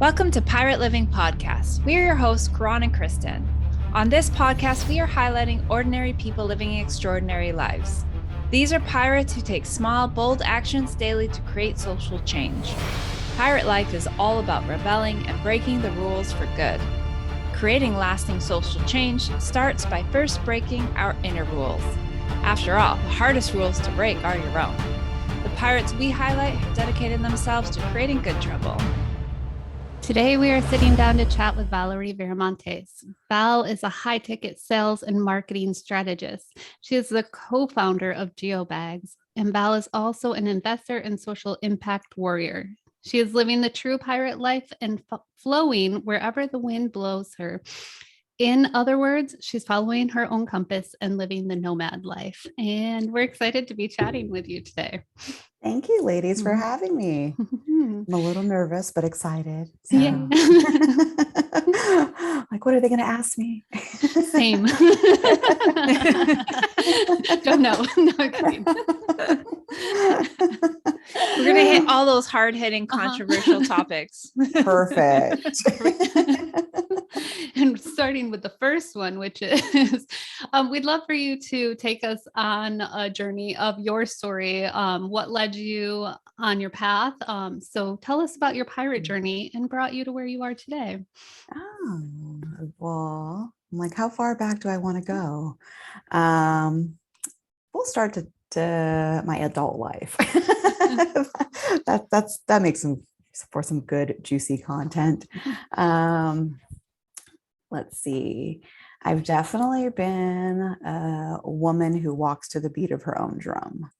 Welcome to Pirate Living Podcast. We are your hosts, Karan and Kristen. On this podcast, we are highlighting ordinary people living extraordinary lives. These are pirates who take small, bold actions daily to create social change. Pirate life is all about rebelling and breaking the rules for good. Creating lasting social change starts by first breaking our inner rules. After all, the hardest rules to break are your own. The pirates we highlight have dedicated themselves to creating good trouble. Today, we are sitting down to chat with Valerie Viramontes. Val is a high-ticket sales and marketing strategist. She is the co-founder of Geo-bags, and Val is also an investor and social impact warrior. She is living the true pirate life and flowing wherever the wind blows her. In other words, she's following her own compass and living the nomad life. And we're excited to be chatting with you today. Thank you, ladies, for having me. I'm a little nervous, but excited. So. Yeah. Like, what are they going to ask me? Same. Don't know. No, kidding. We're going to hit all those hard-hitting, controversial topics. Perfect. And starting with the first one, which is, we'd love for you to take us on a journey of your story. What led you on your path? So tell us about your pirate journey and brought you to where you are today. Oh, well, I'm like, how far back do I want to go? We'll start to my adult life. that makes for some good, juicy content. Let's see. I've definitely been a woman who walks to the beat of her own drum.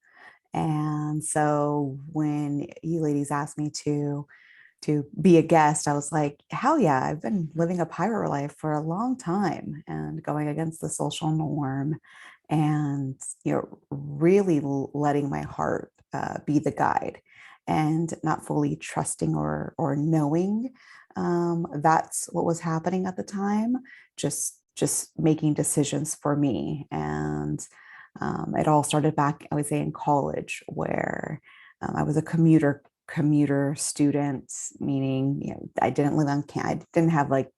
And so when you ladies asked me to be a guest, I was like, hell yeah, I've been living a pirate life for a long time and going against the social norm and, really letting my heart be the guide and not fully trusting or knowing that's what was happening at the time, just making decisions for me. And it all started back, I would say, in college, where I was a commuter student, meaning I didn't live on I didn't have like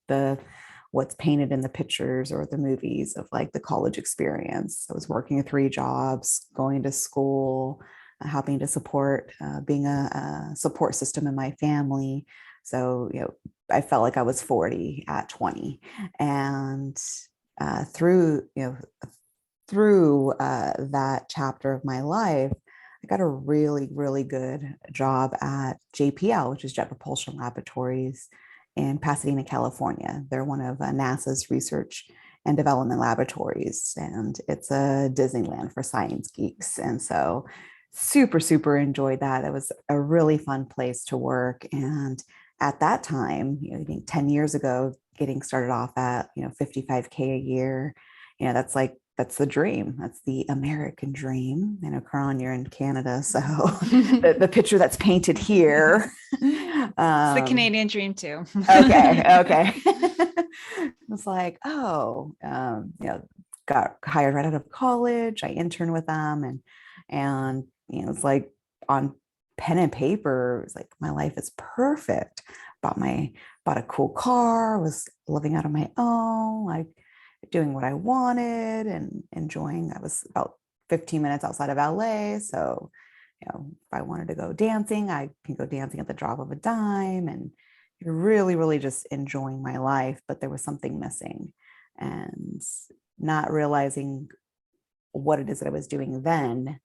what's painted in the pictures or the movies of like the college experience. I was working 3 jobs, going to school, helping to support, being a support system in my family. So, I felt like I was 40 at 20. And through that chapter of my life, I got a really, really good job at JPL, which is Jet Propulsion Laboratories in Pasadena, California. They're one of NASA's research and development laboratories, and it's a Disneyland for science geeks. And so super, super enjoyed that. It was a really fun place to work. And at that time, I think 10 years ago, getting started off at, $55K a year, that's the dream. That's the American dream. Karan, you're in Canada, so the picture that's painted here. It's the Canadian dream too. Okay. It's like, got hired right out of college. I interned with them, and it's like on pen and paper, it was like my life is perfect. Bought a cool car, was living out on my own, like doing what I wanted and enjoying. I was about 15 minutes outside of LA. So, if I wanted to go dancing, I can go dancing at the drop of a dime, and really, really just enjoying my life. But there was something missing, and not realizing what it is that I was doing then.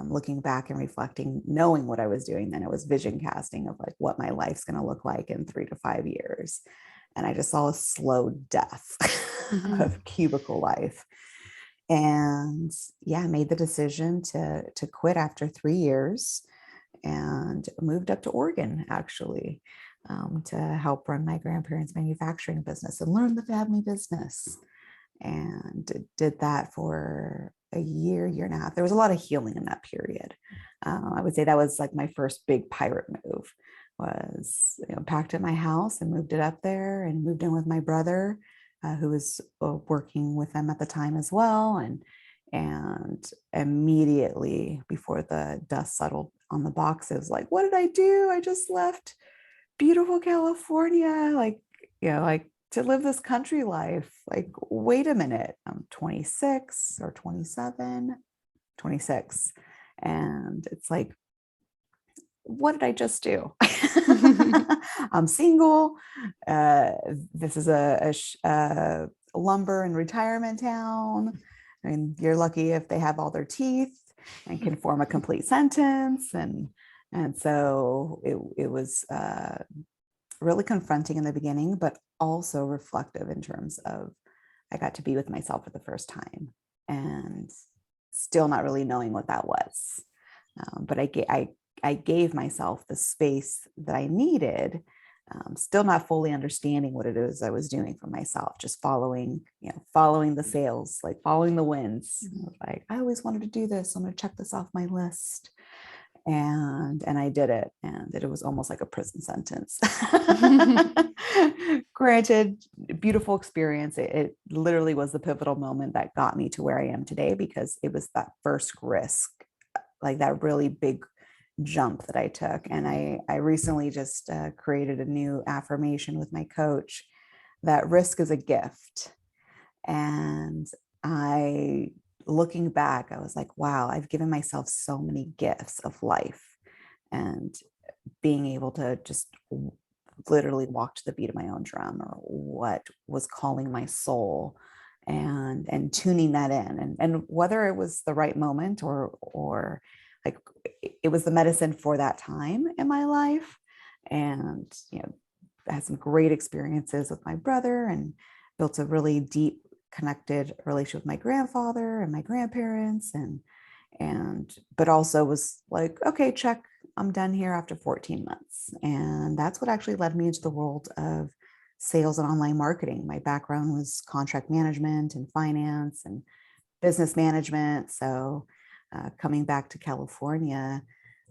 Looking back and reflecting, knowing what I was doing then, it was vision casting of like what my life's going to look like in 3 to 5 years. And I just saw a slow death of cubicle life. And I made the decision to quit after 3 years and moved up to Oregon, actually, to help run my grandparents' manufacturing business and learn the family business. And did that for a year and a half. There was a lot of healing in that period. I would say that was like my first big pirate move. Was packed at my house and moved it up there, and moved in with my brother, who was working with them at the time as well. And immediately before the dust settled on the boxes, like, what did I do? I just left beautiful California, like, like to live this country life. Like, wait a minute, I'm 26 or 27, 26. And it's like, what did I just do? I'm single. This is a lumber and retirement town. I mean, you're lucky if they have all their teeth and can form a complete sentence. And so it was really confronting in the beginning, but also reflective in terms of I got to be with myself for the first time and still not really knowing what that was. But I gave myself the space that I needed, still not fully understanding what it is I was doing for myself, just following the sales, like following the winds. Like, I always wanted to do this. I'm going to check this off my list. And I did it, and it was almost like a prison sentence. Granted, beautiful experience. It literally was the pivotal moment that got me to where I am today, because it was that first risk, like that really big jump that I took. And I recently just created a new affirmation with my coach that risk is a gift. And looking back, I was like, wow, I've given myself so many gifts of life, and being able to just literally walk to the beat of my own drum, or what was calling my soul, and tuning that in, and whether it was the right moment or like it was the medicine for that time in my life. And I had some great experiences with my brother, and built a really deep connected relationship with my grandfather and my grandparents, and but also was like, okay, check, I'm done here after 14 months. And that's what actually led me into the world of sales and online marketing. My background was contract management and finance and business management. So coming back to California,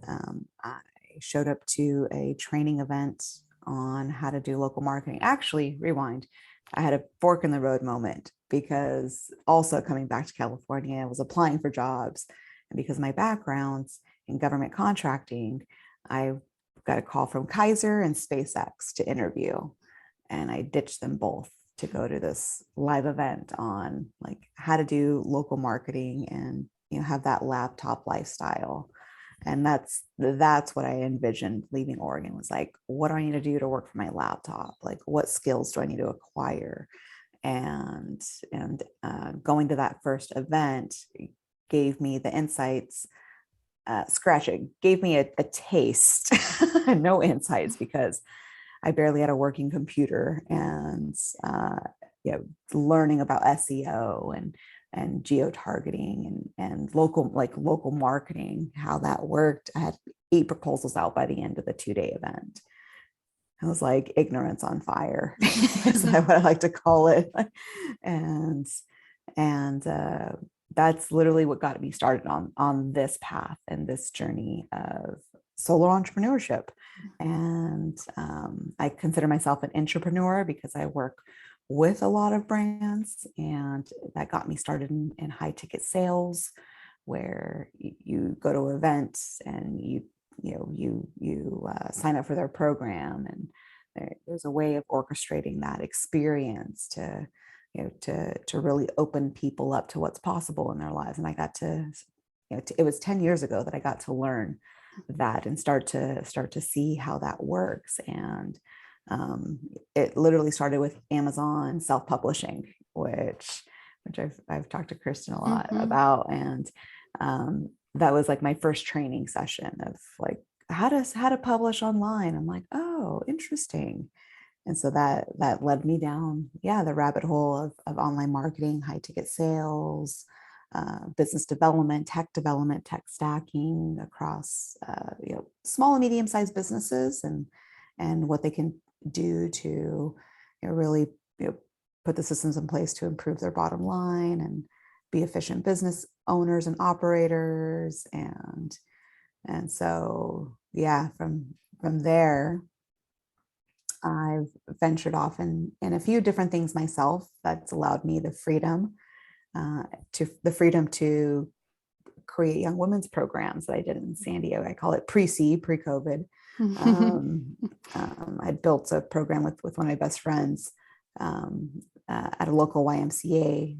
I showed up to a training event on how to do local marketing. Actually, rewind. I had a fork in the road moment, because also coming back to California, I was applying for jobs. And because my background's in government contracting, I got a call from Kaiser and SpaceX to interview. And I ditched them both to go to this live event on like how to do local marketing and have that laptop lifestyle. And that's what I envisioned leaving Oregon, was like, what do I need to do to work for my laptop? Like, what skills do I need to acquire? And going to that first event gave me the insights. Scratching gave me a taste, no insights, because I barely had a working computer, and learning about SEO and geo-targeting and local marketing, how that worked. I had 8 proposals out by the end of the 2-day event. I was like ignorance on fire, is what I like to call it. And that's literally what got me started on this path and this journey of solo entrepreneurship. And I consider myself an entrepreneur because I work with a lot of brands, and that got me started in high ticket sales, where you go to events and you sign up for their program, and there's a way of orchestrating that experience to to really open people up to what's possible in their lives. And I got to, it was 10 years ago that I got to learn that and start to see how that works. And it literally started with Amazon self-publishing, which I've talked to Kristen a lot about. And that was like my first training session of like how to publish online. I'm like, oh, interesting. And so that led me down, the rabbit hole of online marketing, high ticket sales, business development, tech stacking across small and medium sized businesses, and what they can do to really put the systems in place to improve their bottom line and be efficient business owners and operators. And so from there, I've ventured off in a few different things myself. That's allowed me the freedom to create young women's programs that I did in San Diego. I call it pre-COVID. I'd built a program with one of my best friends at a local YMCA.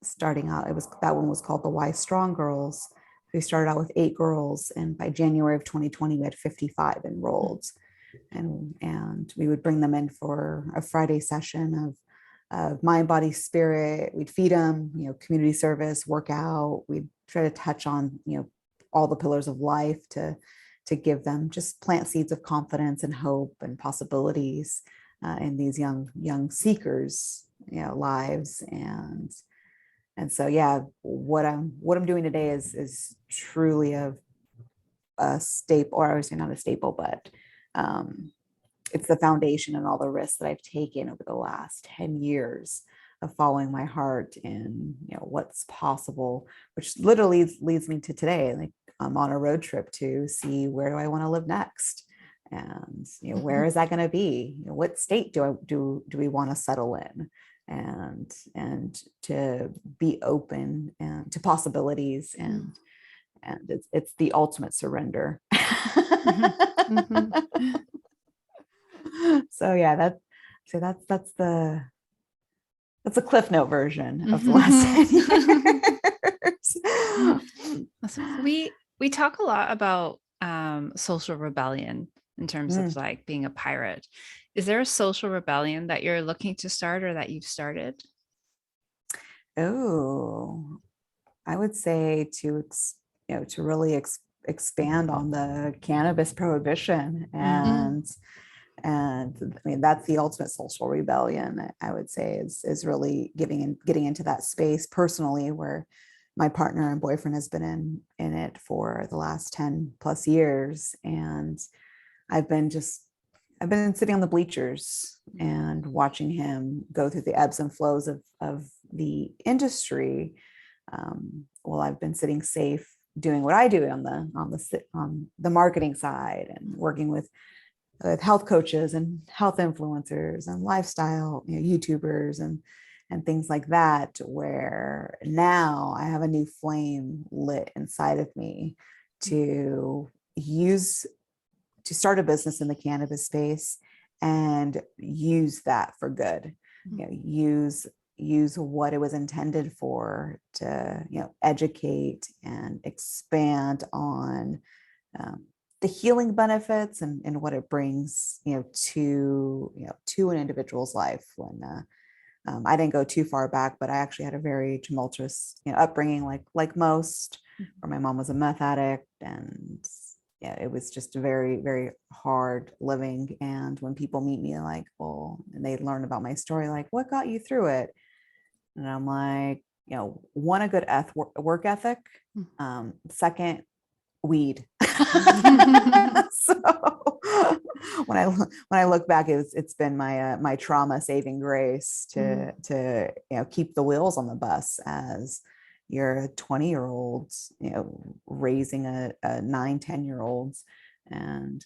Starting out, that one was called the Y Strong Girls. We started out with 8 girls, and by January of 2020, we had 55 enrolled. And we would bring them in for a Friday session of mind, body, spirit. We'd feed them, community service, workout. We'd try to touch on, all the pillars of life to give them, just plant seeds of confidence and hope and possibilities in these young seekers, lives. And so, yeah, what I'm doing today is truly a staple, or I would say not a staple, but it's the foundation and all the risks that I've taken over the last 10 years of following my heart in, what's possible, which literally leads me to today. Like, I'm on a road trip to see, where do I want to live next? And, where is that going to be? What state do we want to settle in? And to be open and to possibilities, and it's the ultimate surrender. So yeah, that's the Cliff Note version of the last 10 years. We talk a lot about social rebellion in terms of like being a pirate. Is there a social rebellion that you're looking to start or that you've started? Oh, I would say to really expand on the cannabis prohibition, and I mean, that's the ultimate social rebellion, I would say, is really getting into that space personally, where my partner and boyfriend has been in it for the last 10 plus years, and I've been sitting on the bleachers and watching him go through the ebbs and flows of the industry, while I've been sitting safe doing what I do on the marketing side, and working with health coaches and health influencers and lifestyle YouTubers and things like that, where now I have a new flame lit inside of me to start a business in the cannabis space and use that for good. Use what it was intended for, to educate and expand on the healing benefits and what it brings to an individual's life. When I didn't go too far back, but I actually had a very tumultuous upbringing, like most, where my mom was a meth addict, and it was just very, very hard living. And when people meet me, like, well, and they learn about my story, like, what got you through it? And I'm like, one, a good work ethic. Second, weed. So when I look back, it's been my trauma saving grace to keep the wheels on the bus as you're a 20-year-old, raising a 9-10-year-olds, and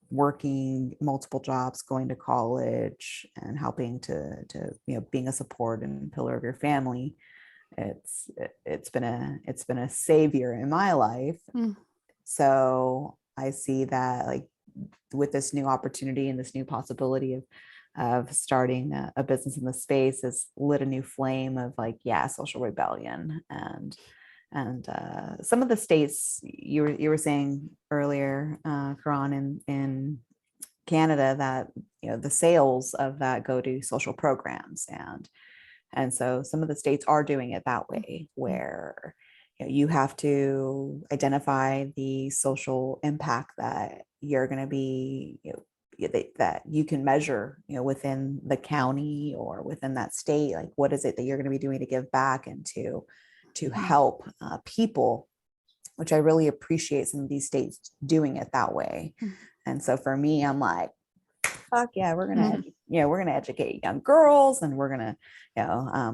working multiple jobs, going to college, and helping to being a support and pillar of your family. It's been a savior in my life. So I see that, like, with this new opportunity and this new possibility of starting a business in the space, has lit a new flame of, like, social rebellion. And some of the states you were saying earlier, Karan, in Canada, that the sales of that go to social programs, and so some of the states are doing it that way, where you have to identify the social impact that you're going to be, that you can measure, within the county or within that state. Like, what is it that you're going to be doing to give back and to help people, which I really appreciate some of these states doing it that way. And so for me, I'm like, fuck yeah, we're gonna educate young girls, and we're gonna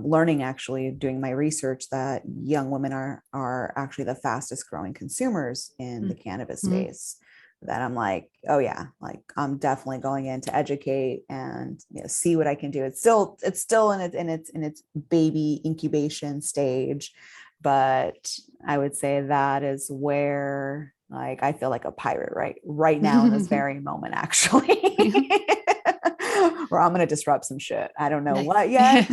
learning, actually doing my research, that young women are actually the fastest growing consumers in the cannabis space. That I'm like, oh yeah, like, I'm definitely going in to educate and see what I can do. It's still in its baby incubation stage, but I would say that is where like I feel like a pirate right now in this very moment, actually. Or I'm gonna disrupt some shit. I don't know what yet,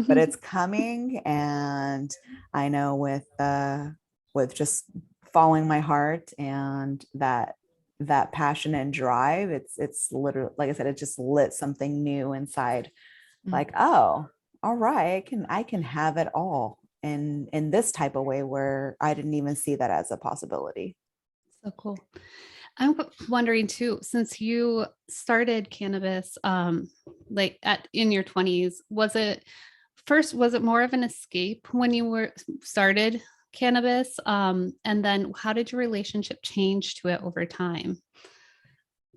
but it's coming. And I know with just following my heart and that passion and drive, it's literally, like I said, it just lit something new inside. Like, oh, all right, I can have it all in this type of way where I didn't even see that as a possibility. So cool. I'm wondering too, since you started cannabis like in your 20s, was it more of an escape when you were started cannabis? And then how did your relationship change to it over time?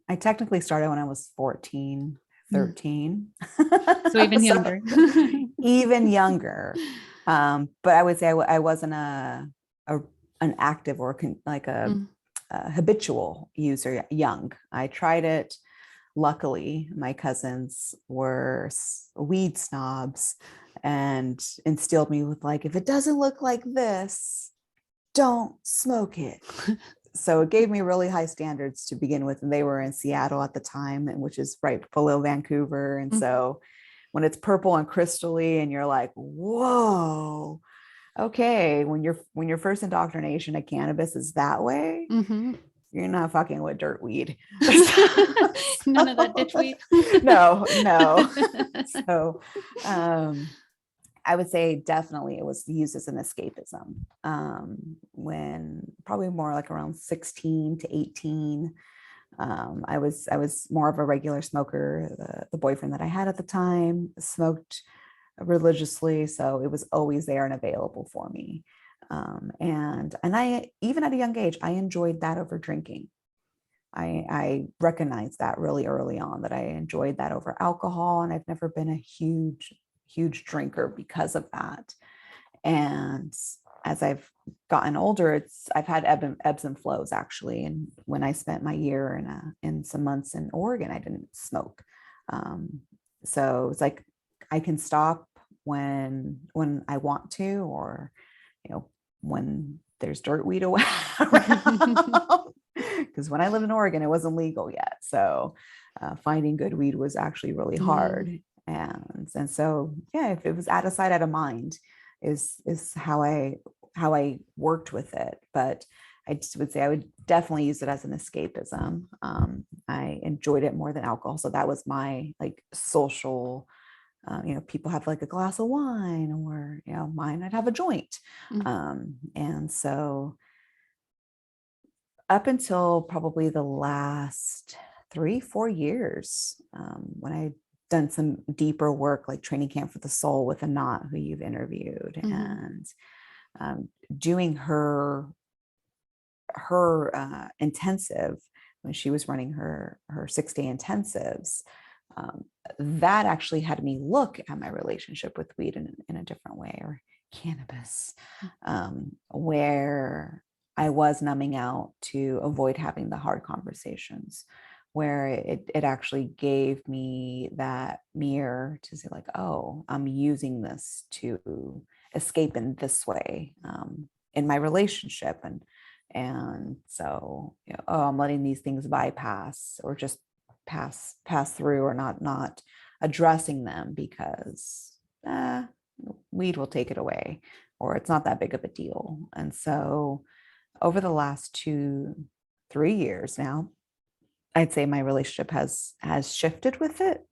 I technically started when I was 14, 13. So even So younger. even younger. But I would say I wasn't an active or like a habitual user young. I tried it. Luckily, my cousins were weed snobs and instilled me with like, if it doesn't look like this, don't smoke it. So it gave me really high standards to begin with. And they were in Seattle at the time, and which is right below Vancouver. And so when it's purple and crystally and you're like, whoa, okay, when your first indoctrination of cannabis is that way, you're not fucking with dirt weed. None of that ditch weed. No. So I would say definitely it was used as an escapism when probably more like around 16 to 18. I was more of a regular smoker. The boyfriend that I had at the time smoked religiously, so it was always there and available for me. And I, even at a young age, I enjoyed that over drinking. I recognized that really early on, that I enjoyed that over alcohol, and I've never been a huge drinker because of that. And as I've gotten older, I've had ebbs and flows actually. And when I spent my year in some months in Oregon, I didn't smoke. So it's like I can stop when I want to, or when there's dirt weed around. Because when I lived in Oregon, it wasn't legal yet. So finding good weed was actually really hard. And so, yeah, if it was out of sight, out of mind is how I worked with it. But I just would say I would definitely use it as an escapism. I enjoyed it more than alcohol. So that was my like social, people have like a glass of wine, or, mine, I'd have a joint. And so up until probably the last 3-4 years, when I done some deeper work like training camp for the soul with Anat, who you've interviewed, and doing her intensive when she was running her 6-day intensives, that actually had me look at my relationship with weed in a different way, or cannabis, where I was numbing out to avoid having the hard conversations, where it actually gave me that mirror to say like, oh, I'm using this to escape in this way in my relationship. And so, oh, I'm letting these things bypass, or just pass through, or not addressing them because weed will take it away, or it's not that big of a deal. And so over the last 2-3 years now, I'd say my relationship has shifted with it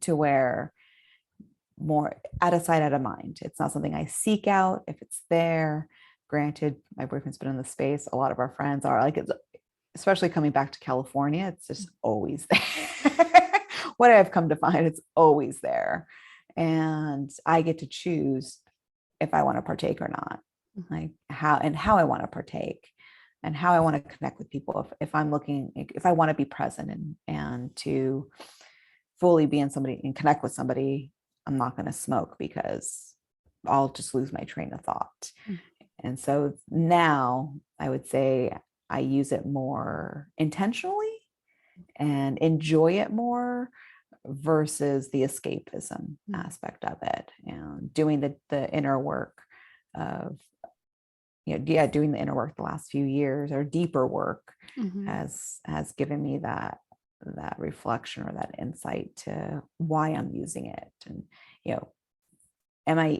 to where more out of sight, out of mind. It's not something I seek out. If it's there, granted, my boyfriend's been in the space. A lot of our friends are like, it's, especially coming back to California, it's just always there. What I've come to find, it's always there. And I get to choose if I want to partake or not, like how I want to partake, and how I want to connect with people. If I'm looking, if I want to be present and to fully be in somebody and connect with somebody, I'm not going to smoke because I'll just lose my train of thought. And so now I would say I use it more intentionally and enjoy it more, versus the escapism aspect of it, and doing the inner work of, doing the inner work the last few years, or deeper work, Mhm. has given me that reflection or that insight to why I'm using it. And,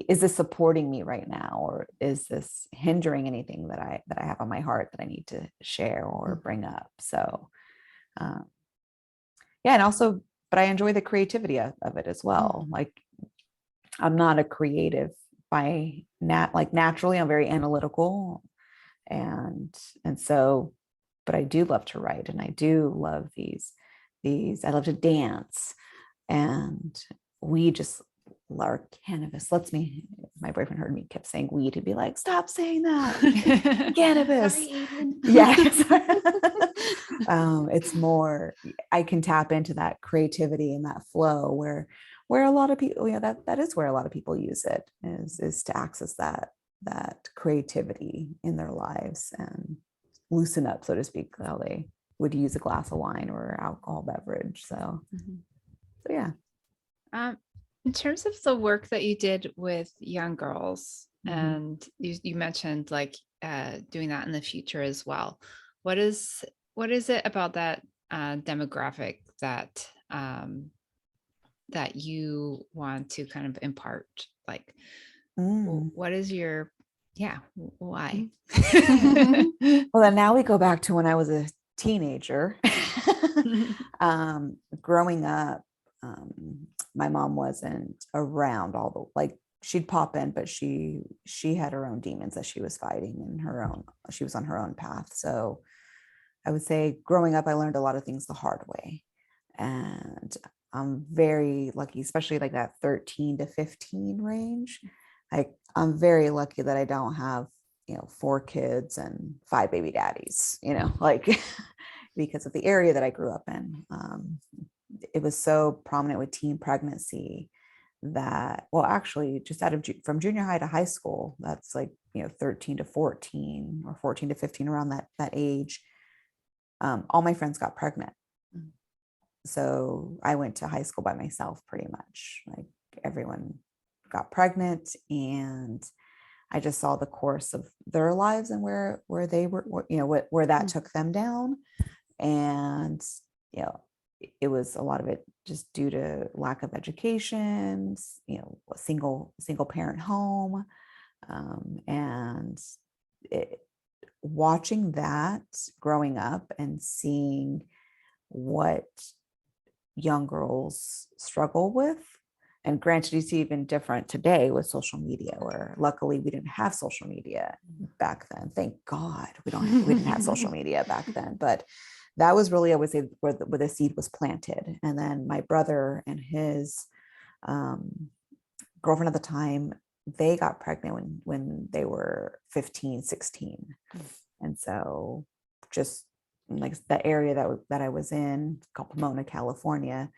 is this supporting me right now, or is this hindering anything that I have on my heart that I need to share or bring up? So, yeah. And also, but I enjoy the creativity of it as well. Like, I'm not a creative naturally. I'm very analytical, and so, but I do love to write, and I do love I love to dance, and we just our cannabis lets me. My boyfriend heard me kept saying weed. He'd be like, "Stop saying that, cannabis." Sorry, Aiden. Yes. It's more, I can tap into that creativity and that flow where a lot of people, that is where a lot of people use it, is to access that creativity in their lives and loosen up, so to speak, how they would use a glass of wine or alcohol beverage. So, so yeah. In terms of the work that you did with young girls, and you mentioned like doing that in the future as well. What is it about that demographic that that you want to kind of impart? Like, what is your why? Well, then now we go back to when I was a teenager. Growing up, my mom wasn't around she'd pop in, but she had her own demons that she was fighting, and she was on her own path. So I would say growing up, I learned a lot of things the hard way. And I'm very lucky, especially like that 13 to 15 range. I'm very lucky that I don't have 4 kids and 5 baby daddies, like because of the area that I grew up in. It was so prominent with teen pregnancy that, well, actually just from junior high to high school, that's like 13 to 14 or 14 to 15, around that age. All my friends got pregnant. So I went to high school by myself, pretty much. Like, everyone got pregnant, and I just saw the course of their lives and where they were, where that took them down. And, it was a lot of it just due to lack of education, a single parent home. And watching that growing up and seeing what young girls struggle with. And granted, it's even different today with social media, where luckily we didn't have social media back then. Thank God we didn't have social media back then. But that was really, I would say, where the seed was planted. And then my brother and his girlfriend at the time, they got pregnant when they were 15, 16. And so just like the area that I was in, called Pomona, California,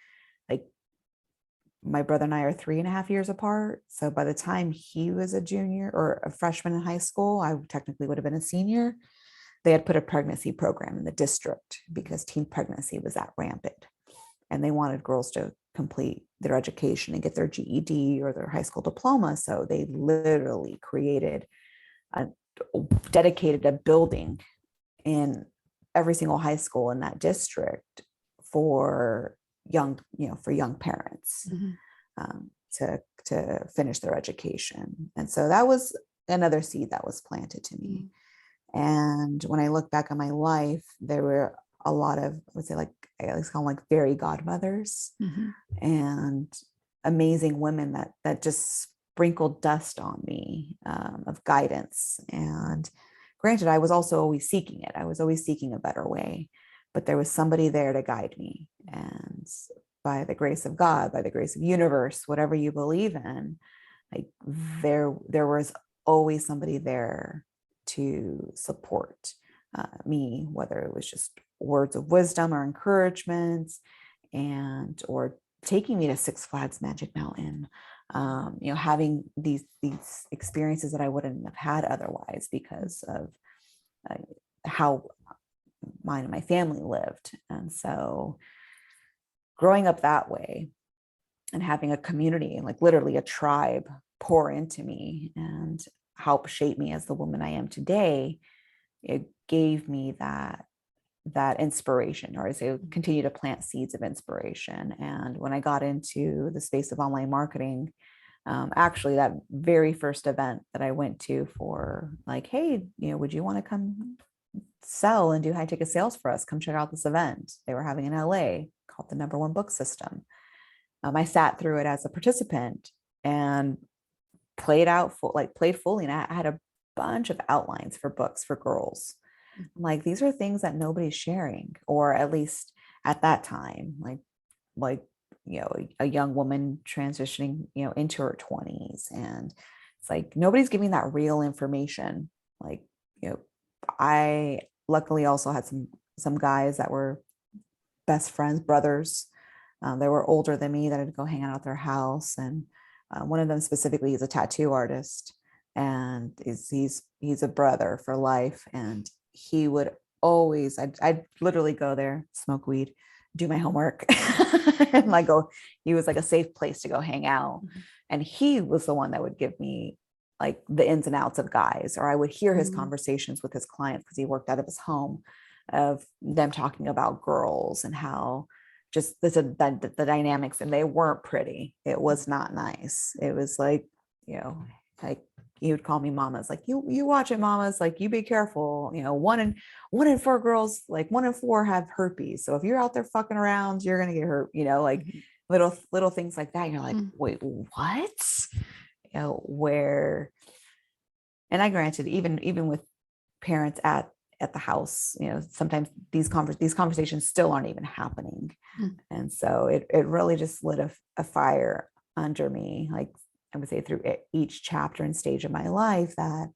like, my brother and I are 3.5 years apart. So by the time he was a junior or a freshman in high school, I technically would have been a senior. They had put a pregnancy program in the district because teen pregnancy was that rampant. And they wanted girls to complete their education and get their GED or their high school diploma. So they literally dedicated a building in every single high school in that district for young parents, to finish their education. And so that was another seed that was planted to me. And when I look back on my life, there were a lot of, I would say, like, I always call them like fairy godmothers, and amazing women that just sprinkled dust on me, of guidance. And granted, I was also always seeking it. I was always seeking a better way, but there was somebody there to guide me. And by the grace of God, by the grace of universe, whatever you believe in, like, there was always somebody there to support me, whether it was just words of wisdom or encouragement, or taking me to Six Flags Magic Mountain, having these experiences that I wouldn't have had otherwise because of how mine and my family lived. And so growing up that way and having a community, like literally a tribe, pour into me, and help shape me as the woman I am today, it gave me that inspiration, or as I continue to plant seeds of inspiration. And when I got into the space of online marketing, actually that very first event that I went to for like, hey, would you want to come sell and do high ticket sales for us? Come check out this event they were having in LA called the Number One Book System. I sat through it as a participant and played fully. And I had a bunch of outlines for books for girls. Like, these are things that nobody's sharing, or at least at that time, like, a young woman transitioning, into her 20s. And it's like, nobody's giving that real information. Like, I luckily also had some guys that were best friends, brothers. They were older than me that I'd go hang out at their house. And one of them specifically is a tattoo artist, and he's a brother for life. And he would always, I'd literally go there, smoke weed, do my homework, and like go. He was like a safe place to go hang out. And he was the one that would give me like the ins and outs of guys, or I would hear his conversations with his clients, because he worked out of his home, of them talking about girls and how just the dynamics, and they weren't pretty. It was not nice. It was like, like, he would call me mamas, like, you watch it, mamas, like, you be careful, one in four girls, like 1 in 4 have herpes, so if you're out there fucking around, you're gonna get hurt, like little things like that. And you're like, wait, what? Where, and I granted, even with parents at the house, sometimes these conversations still aren't even happening. And so it really just lit a fire under me, like I would say through each chapter and stage of my life, that,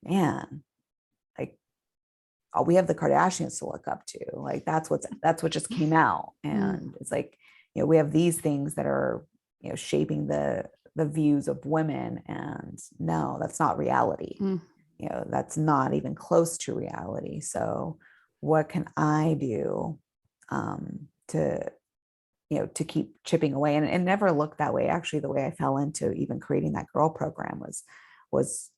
man, like, we have the Kardashians to look up to. Like, that's what just came out. And it's like, we have these things that are, shaping the views of women. And no, that's not reality. That's not even close to reality. So what can I do to keep chipping away, and never look that way? Actually, the way I fell into even creating that girl program was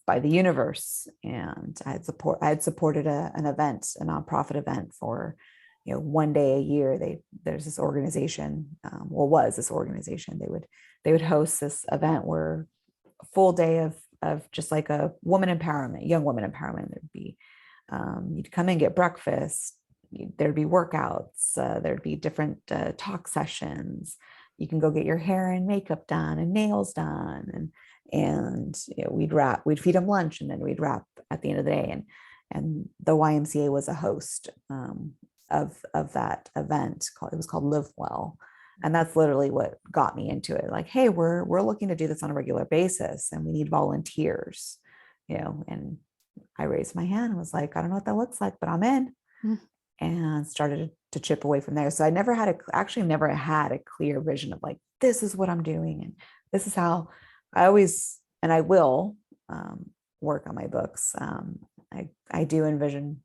by the universe. And I had supported an event, a nonprofit event, for, one day a year. There's this organization, was this organization, they would host this event where a full day of just like a woman empowerment, young woman empowerment. There'd be, you'd come and get breakfast. There'd be workouts. There'd be different talk sessions. You can go get your hair and makeup done and nails done. And we'd feed them lunch, and then we'd wrap at the end of the day. And the YMCA was a host of that event. It was called Live Well. And that's literally what got me into it. Like, hey, we're looking to do this on a regular basis, and we need volunteers, and I raised my hand and was like, I don't know what that looks like, but I'm in. And started to chip away from there. So I never had a clear vision of like, this is what I'm doing, and this is how I always, and I will work on my books. I do envision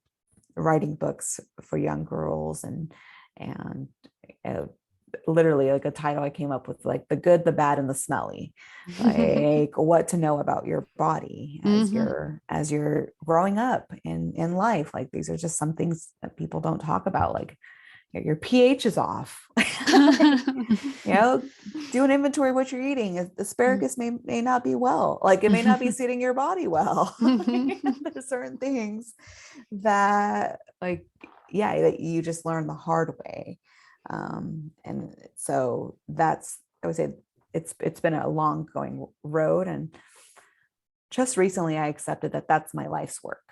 writing books for young girls, and literally like a title I came up with, like the good, the bad, and the smelly, like what to know about your body as you're growing up in life. Like, these are just some things that people don't talk about. Like, your pH is off. Do an inventory of what you're eating. Asparagus may not be well, like it may not be suiting your body well. There's certain things that, like, that you just learn the hard way. And so I would say it's been a long going road. And just recently I accepted that that's my life's work.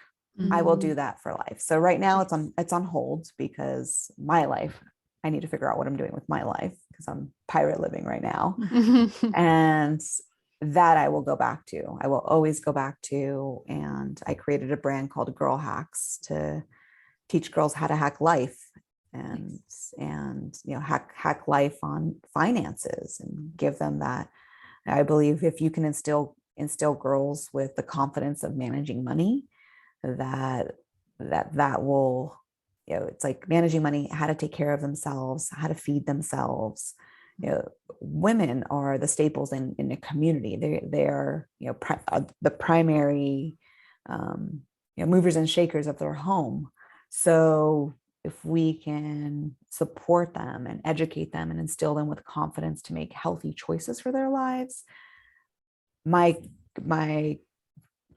I will do that for life. So right now it's on hold, because my life, I need to figure out what I'm doing with my life, because I'm pirate living right now. And that I will go back to. I will always go back to. And I created a brand called Girl Hacks to teach girls how to hack life, and hack life on finances, and give them that. I believe if you can instill girls with the confidence of managing money, that will, it's like managing money, how to take care of themselves, how to feed themselves, women are the staples in a community. They are, the primary, movers and shakers of their home. So if we can support them and educate them and instill them with confidence to make healthy choices for their lives, my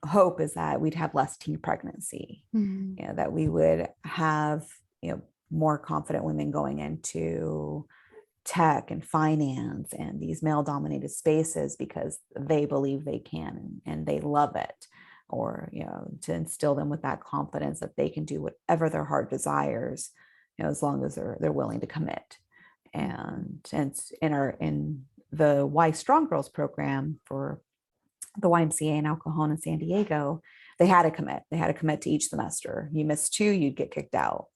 hope is that we'd have less teen pregnancy, that we would have, more confident women going into tech and finance and these male dominated spaces because they believe they can and they love it, or to instill them with that confidence that they can do whatever their heart desires, as long as they're willing to commit. And in the Why Strong Girls program for the YMCA in El Cajon in San Diego, they had to commit to each semester. You missed 2, you'd get kicked out.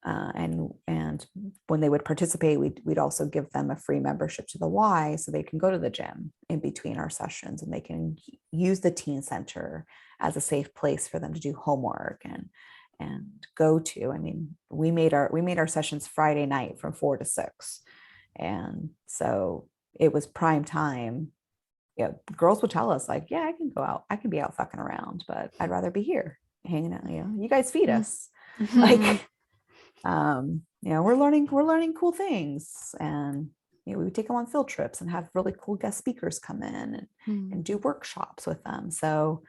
And when they would participate, we'd also give them a free membership to the Y, so they can go to the gym in between our sessions, and they can use the teen center as a safe place for them to do homework and go to. I mean, we made our sessions Friday night from 4 to 6, and so it was prime time. Girls would tell us like, yeah, I can go out, I can be out fucking around, but I'd rather be here hanging out. You guys feed us. Like, we're learning cool things, and we would take them on field trips and have really cool guest speakers come in and do workshops with them. So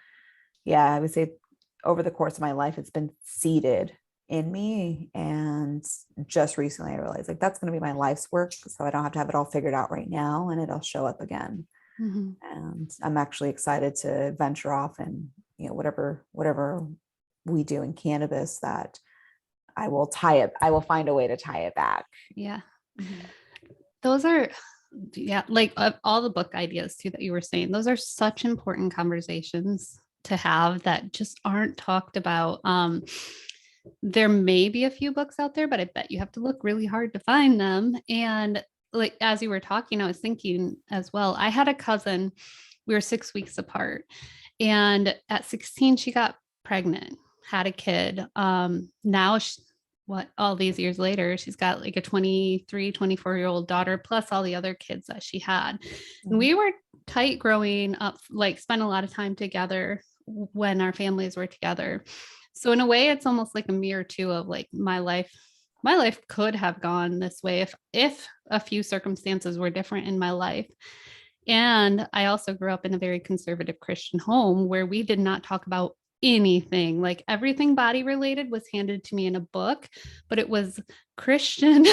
I would say over the course of my life, it's been seeded in me, and just recently I realized like that's going to be my life's work, so I don't have to have it all figured out right now, and it'll show up again. And I'm actually excited to venture off and whatever we do in cannabis, that I will find a way to tie it back. Yeah. Those are, like all the book ideas too that you were saying, those are such important conversations to have that just aren't talked about. There may be a few books out there, but I bet you have to look really hard to find them. And like, as you were talking, I was thinking as well, I had a cousin, we were 6 weeks apart, and at 16, she got pregnant, had a kid. Now all these years later, she's got like a 23, 24-year-old daughter, plus all the other kids that she had. And we were tight growing up, like spent a lot of time together when our families were together. So in a way, it's almost like a mirror too of like my life could have gone this way if a few circumstances were different in my life. And I also grew up in a very conservative Christian home where we did not talk about anything. Like everything body related was handed to me in a book, but it was Christian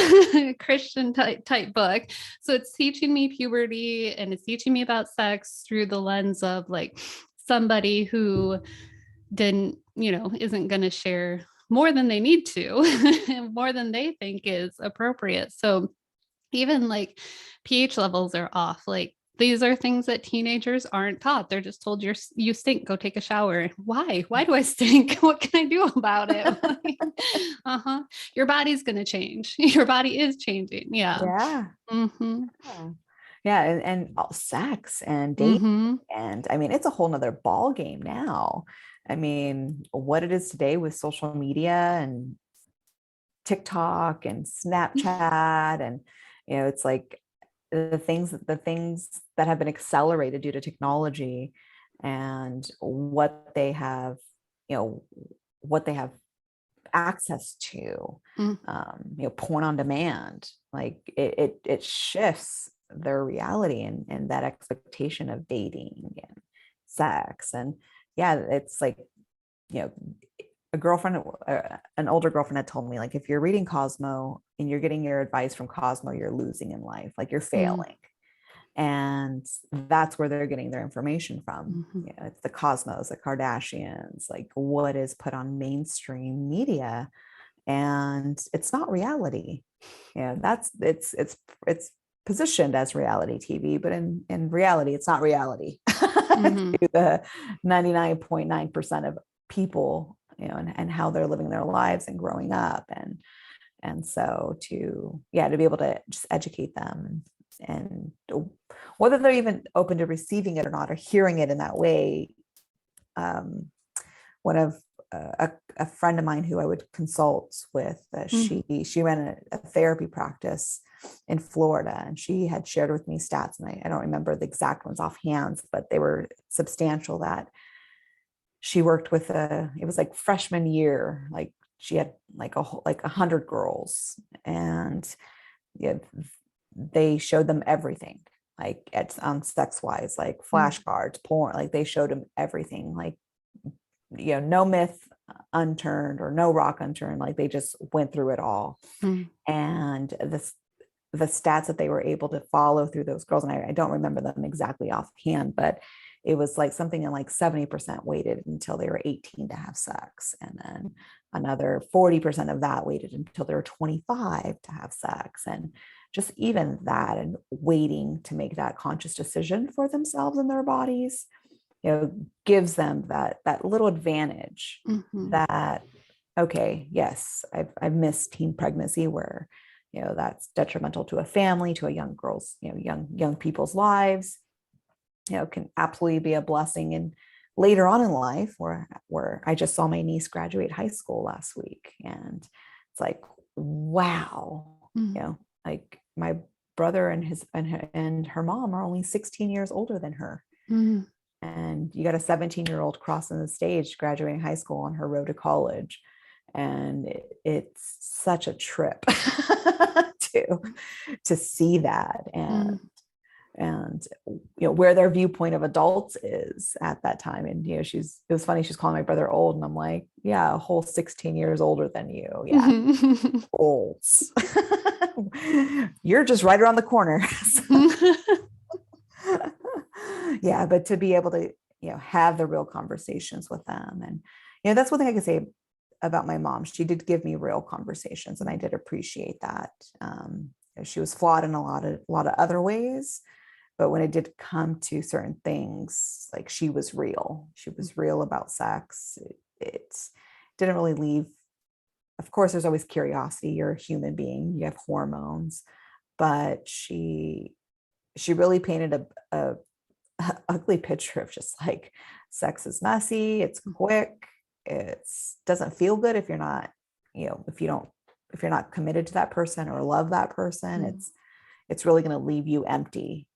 type book. So it's teaching me puberty, and it's teaching me about sex through the lens of like somebody who didn't, isn't going to share more than they need to, more than they think is appropriate. So even like pH levels are off. Like these are things that teenagers aren't taught. They're just told you stink, go take a shower. Why do I stink? What can I do about it? Your body's going to change. Your body is changing. Yeah. Yeah. And sex and dating. And I mean, it's a whole nother ball game now. I mean, what it is today with social media and TikTok and Snapchat, and it's like the things that have been accelerated due to technology, and what they have access to, porn on demand, like it shifts their reality and that expectation of dating and sex. And it's like, an older girlfriend had told me, like, if you're reading Cosmo and you're getting your advice from Cosmo, you're losing in life, like you're failing. And that's where they're getting their information from. It's the Cosmos, the Kardashians, like what is put on mainstream media, and it's not reality. It's positioned as reality TV, but in reality, it's not reality. To the 99.9% of people, and how they're living their lives and growing up. And so to be able to just educate them, and whether they're even open to receiving it or not, or hearing it in that way. One of a friend of mine who I would consult with. She ran a therapy practice in Florida, and she had shared with me stats, and I don't remember the exact ones offhand, but they were substantial. That she worked with it was like freshman year, like she had like 100 girls, and yeah, they showed them everything, like on sex wise, like flashcards, porn, like they showed them everything, like, no myth unturned or no rock unturned, like they just went through it all. And the stats that they were able to follow through those girls, and I don't remember them exactly offhand, but it was like something in like 70% waited until they were 18 to have sex, and then another 40% of that waited until they were 25 to have sex. And just even that, and waiting to make that conscious decision for themselves and their bodies, gives them that little advantage that, okay, yes, I've missed teen pregnancy, where, that's detrimental to a family, to a young girl's, young people's lives, can absolutely be a blessing. And later on in life, where I just saw my niece graduate high school last week, and it's like, wow, like my brother and her mom are only 16 years older than her. And you got a 17-year-old crossing the stage, graduating high school on her road to college. And it's such a trip to see that. And where their viewpoint of adults is at that time. And it was funny, she's calling my brother old, and I'm like, yeah, a whole 16 years older than you. Yeah. Olds. You're just right around the corner. Yeah, but to be able to have the real conversations with them. And that's one thing I can say about my mom. She did give me real conversations, and I did appreciate that. She was flawed in a lot of other ways, but when it did come to certain things, like she was real about sex. It didn't really leave. Of course, there's always curiosity. You're a human being, you have hormones, but she really painted a ugly picture of just like, sex is messy, it's quick, it doesn't feel good if you're not, if you're not committed to that person or love that person. It's really going to leave you empty,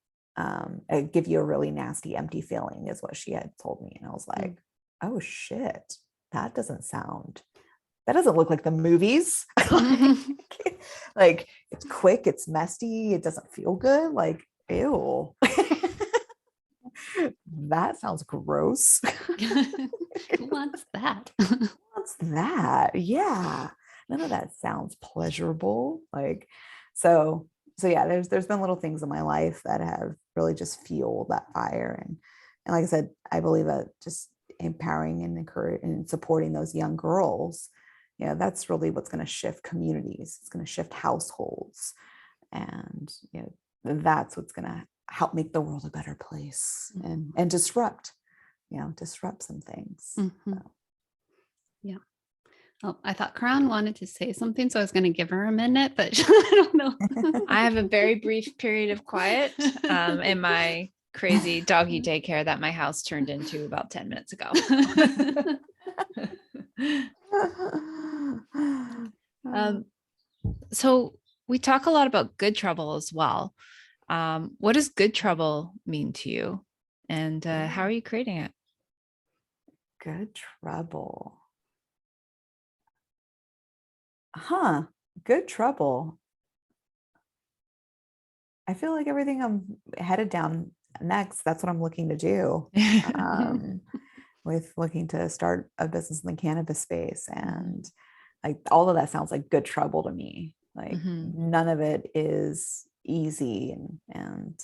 give you a really nasty, empty feeling, is what she had told me. And I was like, oh shit, that doesn't look like the movies. Like, it's quick, it's messy, it doesn't feel good. Like, ew. That sounds gross. Who wants that? What's that? Yeah. None of that sounds pleasurable. Like, so yeah, there's been little things in my life that have really just fueled that fire. And like I said, I believe that just empowering and encouraging and supporting those young girls, that's really what's going to shift communities. It's going to shift households. And, that's what's going to help make the world a better place, and disrupt some things. So. Yeah. Oh, I thought Karan wanted to say something, so I was going to give her a minute, but I don't know. I have a very brief period of quiet in my crazy doggy daycare that my house turned into about 10 minutes ago. So we talk a lot about good trouble as well. What does good trouble mean to you? And how are you creating it? Good trouble. Good trouble. I feel like everything I'm headed down next, that's what I'm looking to do. With looking to start a business in the cannabis space. And like, all of that sounds like good trouble to me. Like, none of it is easy, and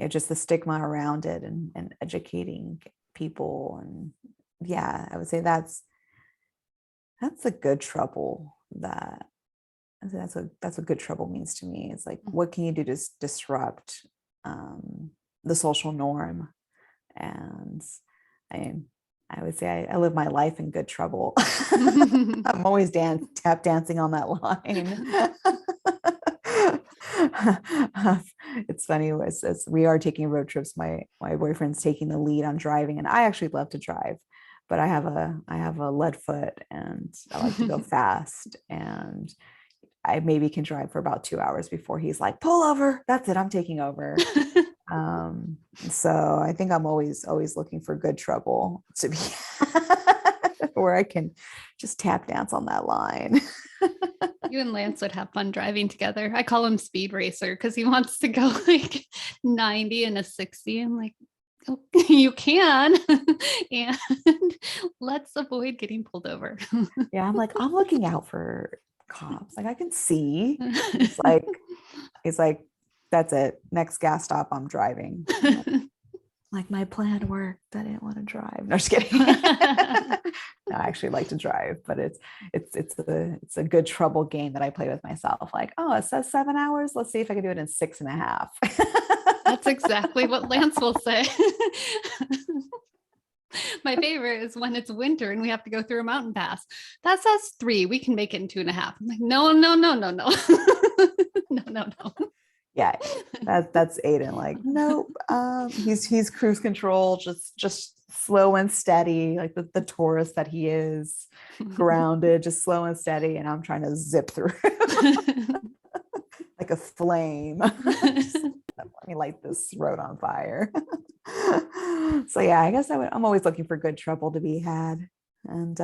just the stigma around it, and educating people. And yeah, I would say that's a good trouble. That's what good trouble means to me. It's like, what can you do to disrupt the social norm? And I would say I live my life in good trouble. I'm always tap dancing on that line. It's funny, as we are taking road trips, my boyfriend's taking the lead on driving, and I actually love to drive, but I have a lead foot and I like to go fast, and I maybe can drive for about 2 hours before he's like, pull over. That's it. I'm taking over. So I think I'm always looking for good trouble to be where I can just tap dance on that line. You and Lance would have fun driving together. I call him Speed Racer because he wants to go like 90 and a 60. I'm like, oh, you can. And let's avoid getting pulled over. Yeah, I'm like, I'm looking out for cops. Like I can see. He's like, that's it. Next gas stop, I'm driving. I'm like my plan worked. I didn't want to drive. No, just kidding. No, I actually like to drive, but it's a good trouble game that I play with myself. Like, oh, it says 7 hours. Let's see if I can do it in 6.5. That's exactly what Lance will say. My favorite is when it's winter and we have to go through a mountain pass. That says 3. We can make it in 2.5. I'm like, no. No. Yeah, that's Aiden. Like, nope. He's cruise control, just slow and steady, like the tourist that he is, grounded, just slow and steady. And I'm trying to zip through like a flame. Let me light this road on fire. So yeah, I guess I'm always looking for good trouble to be had. And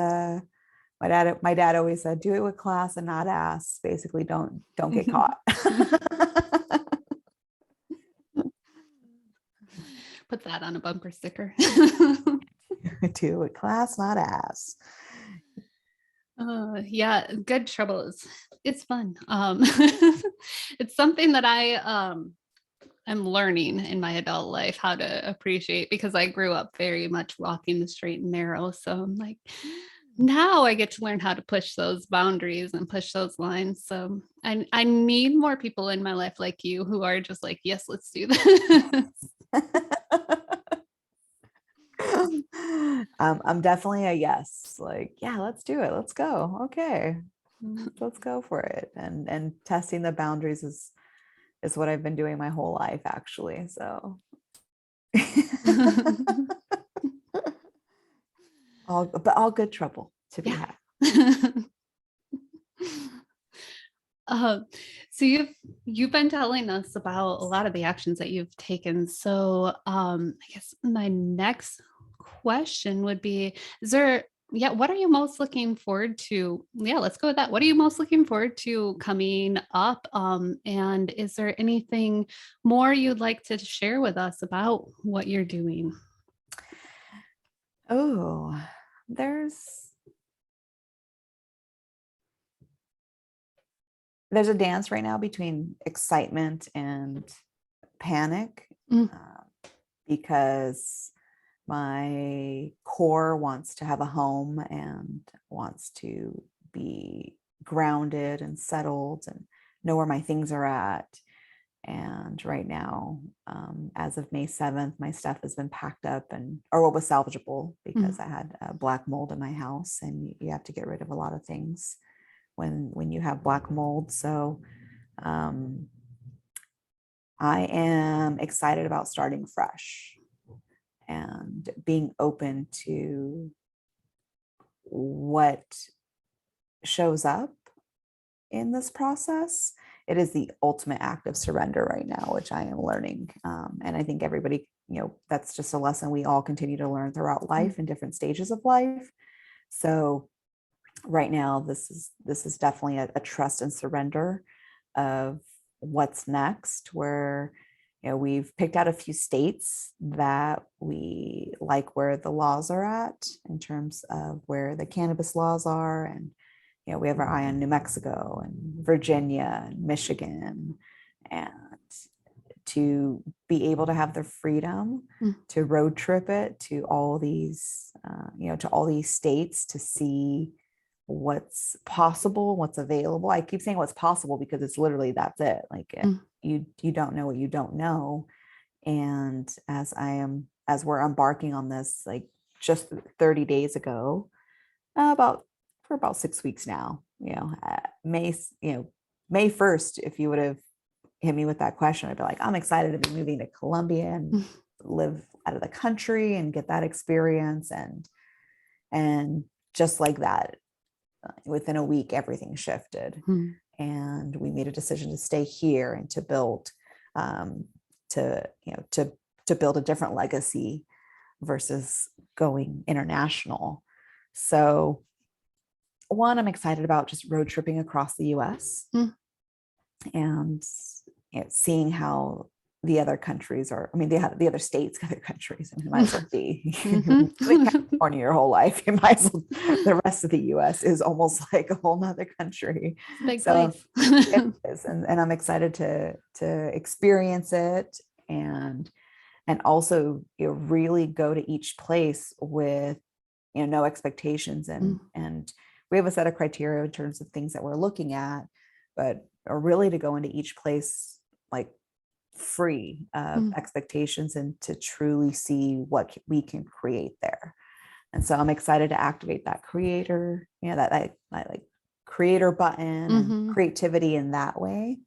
my dad always said, do it with class and not ass. Basically, don't get caught. Put that on a bumper sticker. Do it with class, not ass. Yeah, good trouble it's fun. It's something that I'm learning in my adult life how to appreciate, because I grew up very much walking the straight and narrow. So I'm like, now I get to learn how to push those boundaries and push those lines. So I need more people in my life like you who are just like, yes, let's do this. I'm definitely a yes. Like, yeah, let's do it. Let's go. Okay, let's go for it. And testing the boundaries is what I've been doing my whole life, actually. So all good trouble to be had. So you've been telling us about a lot of the actions that you've taken. So I guess my next question would be, what are you most looking forward to? Yeah, let's go with that. What are you most looking forward to coming up? And is there anything more you'd like to share with us about what you're doing? Oh, there's a dance right now between excitement and panic, because my core wants to have a home and wants to be grounded and settled and know where my things are at. And right now, as of May 7th, my stuff has been packed up, or what was salvageable, because I had black mold in my house, and you have to get rid of a lot of things when you have black mold. So I am excited about starting fresh and being open to what shows up in this process. It is the ultimate act of surrender right now, which I am learning. And I think everybody, that's just a lesson we all continue to learn throughout life in different stages of life. So right now, this is definitely a trust and surrender of what's next, where we've picked out a few states that we like where the laws are at in terms of where the cannabis laws are. And we have our eye on New Mexico and Virginia and Michigan, and to be able to have the freedom to road trip it to all these states, to see what's possible, what's available. I keep saying what's possible because it's literally, that's it. Like you don't know what you don't know. And as we're embarking on this, like just 30 days ago, for about 6 weeks now, May 1st, if you would have hit me with that question, I'd be like, I'm excited to be moving to Colombia and live out of the country and get that experience. And And just like that, within a week, everything shifted. Hmm. And we made a decision to stay here and to build, to build a different legacy versus going international. So one, I'm excited about just road tripping across the US and seeing how the other countries are. I mean, they have the other states, other countries, and you might as well be California your whole life. You might as well, the rest of the US is almost like a whole nother country. Big So place. it is, and I'm excited to experience it and also really go to each place with no expectations and we have a set of criteria in terms of things that we're looking at, but really to go into each place like free of expectations and to truly see what we can create there. And so I'm excited to activate that creator, that like creator button and creativity in that way.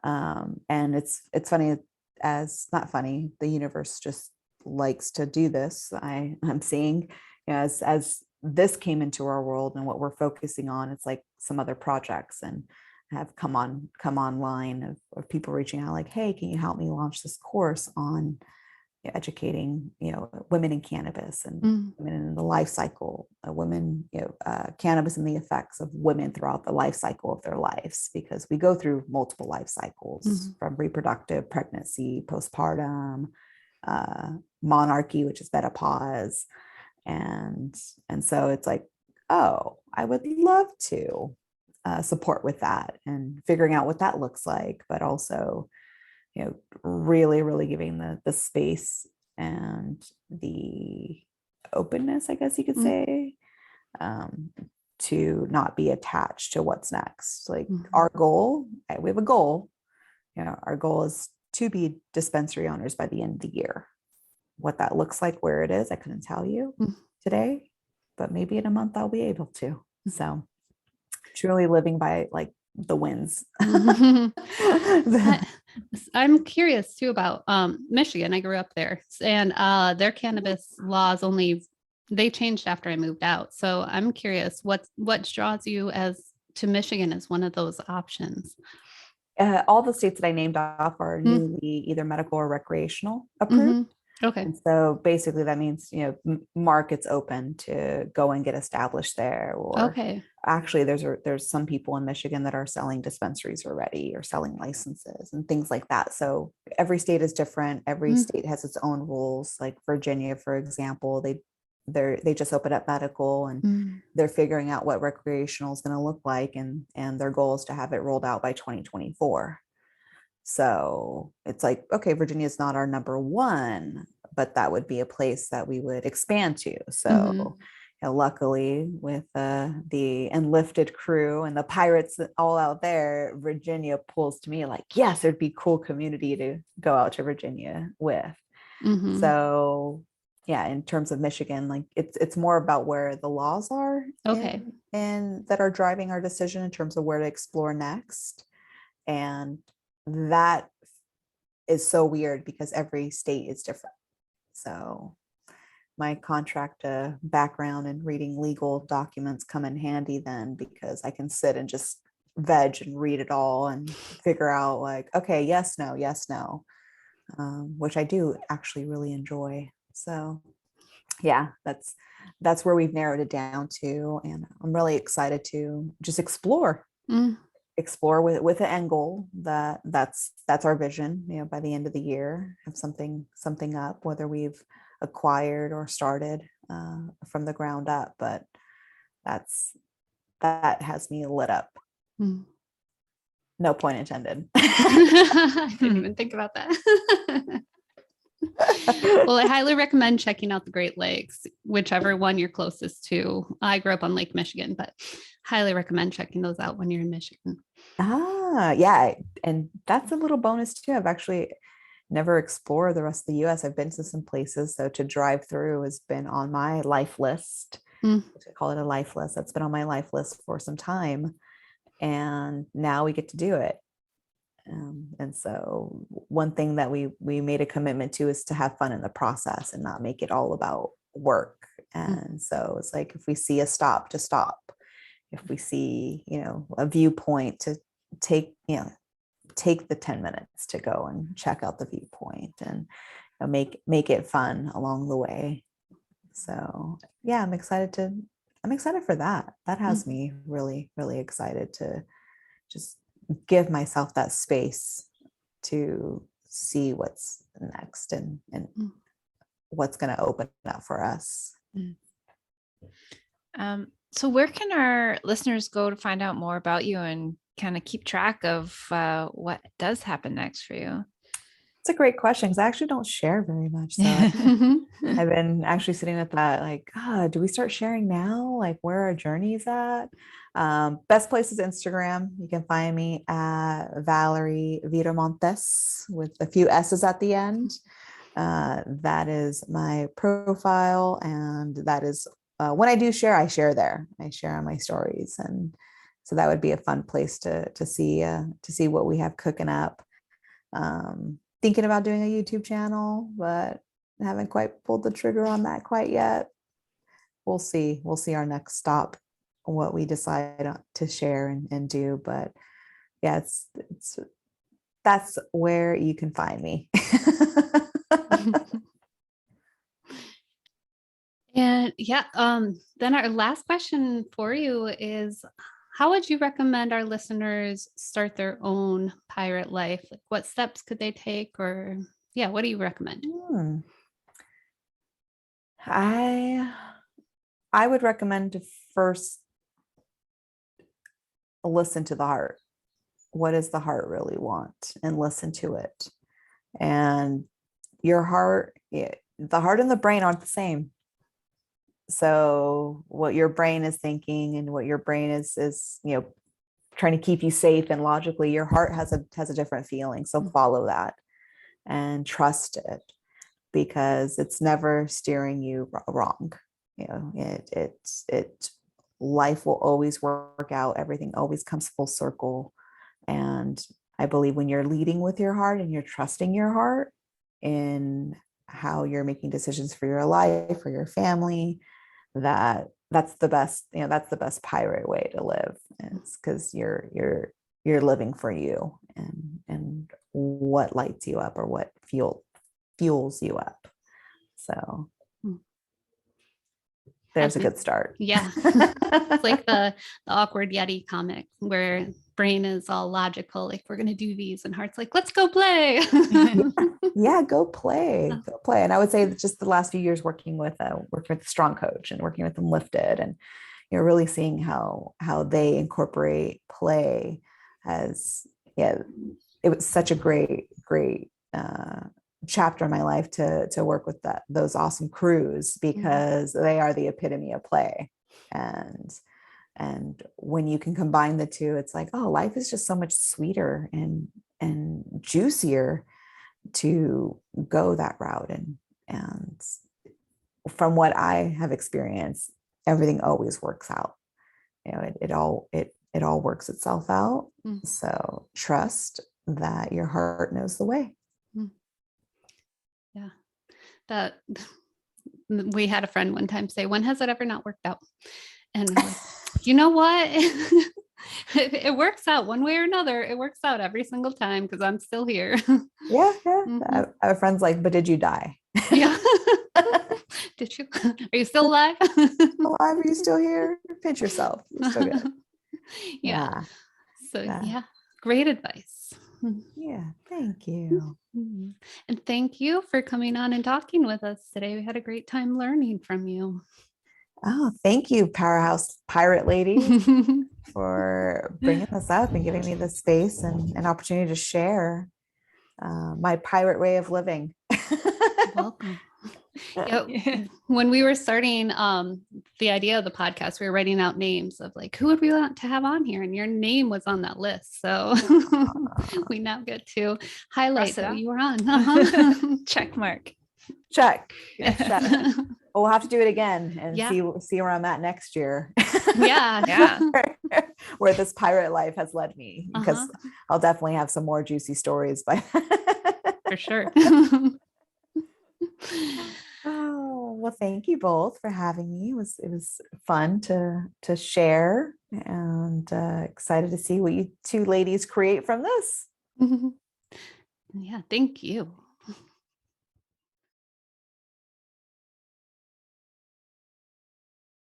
And it's funny, as not funny, the universe just likes to do this. I'm seeing, as this came into our world and what we're focusing on, it's like some other projects and have come online of people reaching out like, hey, can you help me launch this course on educating women in cannabis and women in the life cycle, women cannabis and the effects of women throughout the life cycle of their lives, because we go through multiple life cycles from reproductive, pregnancy, postpartum, monarchy, which is menopause, and so it's like, oh, I would love to support with that and figuring out what that looks like, but also really giving the space and the openness, I guess you could say, to not be attached to what's next. Like our goal, we have a goal, our goal is to be dispensary owners by the end of the year. What that looks like, where it is, I couldn't tell you today, but maybe in a month I'll be able to. So truly living by like the wins. I'm curious too about Michigan. I grew up there, and their cannabis laws they changed after I moved out. So I'm curious what draws you to Michigan as one of those options. All the states that I named off are newly either medical or recreational approved. Okay. And so basically that means, markets open to go and get established there. Or actually there's some people in Michigan that are selling dispensaries already or selling licenses and things like that. So every state is different. Every state has its own rules. Like Virginia, for example, they just opened up medical and they're figuring out what recreational is going to look like. And their goal is to have it rolled out by 2024. So it's like, okay, Virginia is not our number one, but that would be a place that we would expand to. So luckily with the enlifted crew and the pirates all out there, Virginia pulls to me like, yes, there'd be cool community to go out to Virginia with. So yeah, in terms of Michigan, like it's more about where the laws are and that are driving our decision in terms of where to explore next. And that is so weird because every state is different. So my contract background and reading legal documents come in handy then, because I can sit and just veg and read it all and figure out like, okay, yes, no, which I do actually really enjoy. So yeah, that's where we've narrowed it down to. And I'm really excited to just explore with an end goal that's our vision, by the end of the year, have something up, whether we've acquired or started from the ground up, but that has me lit up. No point intended. I didn't even think about that. Well, I highly recommend checking out the Great Lakes, whichever one you're closest to. I grew up on Lake Michigan, but highly recommend checking those out when you're in Michigan. Yeah. And that's a little bonus too. I've actually never explored the rest of the US. I've been to some places, so to drive through has been on my life list. I call it a life list. That's been on my life list for some time. And now we get to do it. And so one thing that we made a commitment to is to have fun in the process and not make it all about work. And so it's like, if we see a stop, to stop. If we see, a viewpoint, to take, take the 10 minutes to go and check out the viewpoint, and make it fun along the way. So yeah, I'm excited for that. That has me really, really excited to just give myself that space to see what's next, and what's going to open up for us. So where can our listeners go to find out more about you and kind of keep track of what does happen next for you? It's a great question, because I actually don't share very much. So I've been actually sitting with that, like, do we start sharing now? Like, where our journey's at? Best place is Instagram. You can find me at Valerie Viramontes with a few S's at the end. That is my profile. And that is, when I do share, I share there. I share on my stories. And so that would be a fun place to see what we have cooking up. Thinking about doing a YouTube channel, but haven't quite pulled the trigger on that quite yet. We'll see our next stop, what we decide to share and do. But yeah, that's where you can find me. And yeah, then our last question for you is, how would you recommend our listeners start their own pirate life? Like, what steps could they take, or what do you recommend? I would recommend to first listen to the heart. What does the heart really want? And listen to it. And your heart, the heart and the brain aren't the same. So what your brain is thinking and what your brain is trying to keep you safe and logically, your heart has a different feeling. So follow that and trust it, because it's never steering you wrong. Life will always work out. Everything always comes full circle. And I believe when you're leading with your heart and you're trusting your heart in how you're making decisions for your life, for your family, that's the best, that's the best pirate way to live. It's because you're living for you and what lights you up, or what fuels you up. So there's a good start. Yeah. It's like the awkward Yeti comic where brain is all logical, like, we're going to do these, and heart's like, let's go play. Yeah, go play. And I would say that just the last few years working with a strong coach and working with them Lifted, and really seeing how they incorporate play as, it was such a great chapter in my life to work with those awesome crews, because they are the epitome of play. And when you can combine the two, it's like, oh, life is just so much sweeter and juicier to go that route. And from what I have experienced, everything always works out. It all works itself out. So trust that your heart knows the way. Yeah. That we had a friend one time say, when has it ever not worked out? And I was, you know what? It works out one way or another. It works out every single time, because I'm still here. Yeah. I have friends like, but did you die? Yeah. Did you? Are you still alive? Alive? Are you still here? Pinch yourself. You're still good. Yeah. So great advice. Yeah, thank you. And thank you for coming on and talking with us today. We had a great time learning from you. Oh, thank you, Powerhouse Pirate Lady, for bringing this up and giving me the space and an opportunity to share my pirate way of living. Welcome. When we were starting the idea of the podcast, we were writing out names of like, who would we want to have on here? And your name was on that list. So we now get to highlight that you were on. Check mark. Check. We'll have to do it again and see where I'm at next year. Yeah. Where this pirate life has led me, because I'll definitely have some more juicy stories by for sure. Oh. well, thank you both for having me. It was fun to share, and excited to see what you two ladies create from this. Yeah, thank you.